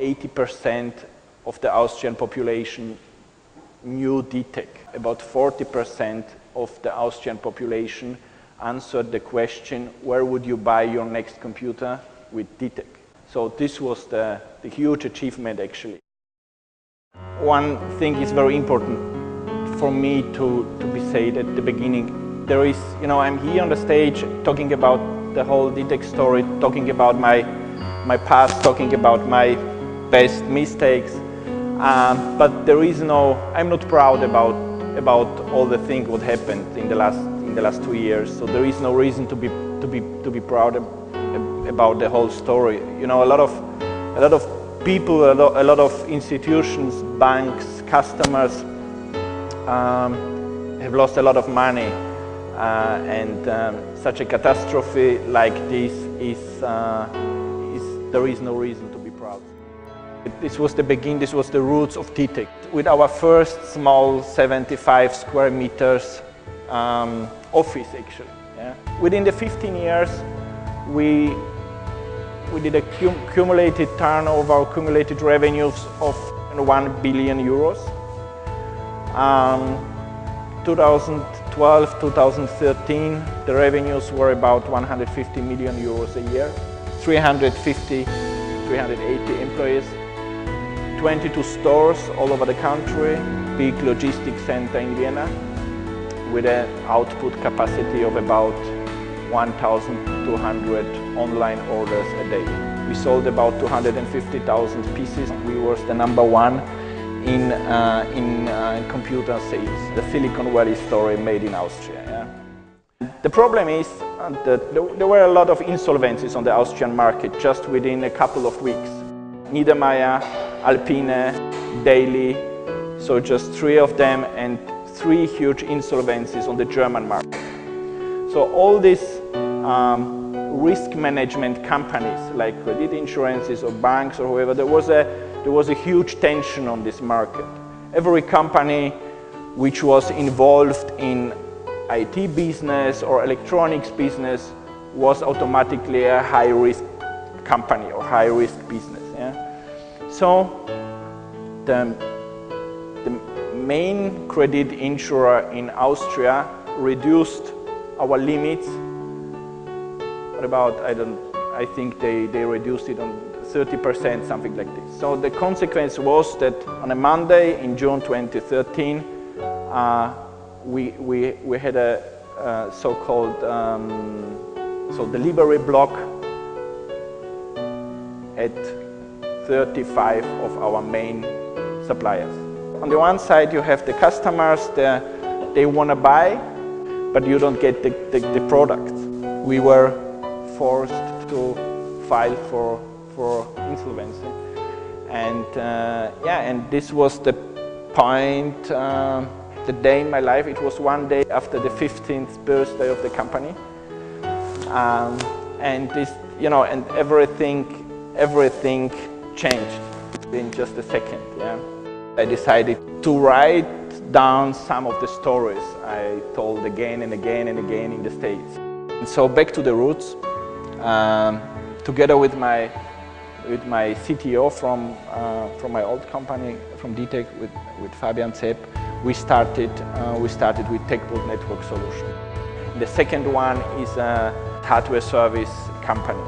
80% of the Austrian population knew DiTech. About 40% of the Austrian population answered the question, where would you buy your next computer? With DiTech. So this was the huge achievement actually. One thing is very important for me to be said at the beginning. There is, I'm here on the stage talking about the whole DiTech story, talking about my past, talking about my best mistakes. But there is I'm not proud about all the things what happened in the last 2 years. So there is no reason to be proud about the whole story. A lot of people, a lot of institutions, banks, customers have lost a lot of money, and such a catastrophe like this there is no reason to be proud. This was the beginning, this was the roots of DiTech. With our first small 75 square meters office actually. Yeah. Within the 15 years, we did a cumulated turnover, cumulated revenues of 1 billion euros. 2012, 2013, the revenues were about 150 million euros a year. 380 employees, 22 stores all over the country, big logistics center in Vienna, with an output capacity of about 1,200 online orders a day. We sold about 250,000 pieces. We were the #1 in computer sales. The Silicon Valley story made in Austria. Yeah. The problem is that there were a lot of insolvencies on the Austrian market just within a couple of weeks. Niedermeyer, Alpine, Daily, so just 3 of them, and 3 huge insolvencies on the German market. So all these risk management companies like credit insurances or banks or whoever, there was a huge tension on this market. Every company which was involved in IT business or electronics business was automatically a high-risk company or high-risk business. Yeah? So the main credit insurer in Austria reduced our limits about, I think they reduced it on 30%, something like this. So the consequence was that on a Monday in June 2013, we had a so-called delivery block at 35 of our main suppliers. On the one side, you have the customers, they want to buy, but you don't get the products. We were forced to file for insolvency, and and this was the point, the day in my life. It was one day after the 15th birthday of the company, and this, and everything changed in just a second. Yeah, I decided to write down some of the stories I told again and again and again in the States. And so back to the roots, together with my CTO from my old company, from DiTech, with Fabian Zepp, we started with TechBot Network Solution. The second one is a hardware service company,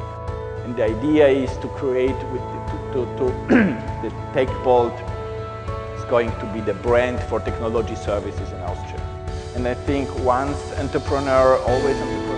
and the idea is to create the TechBot is going to be the brand for technology services in Austria. And I think once entrepreneur, always entrepreneur.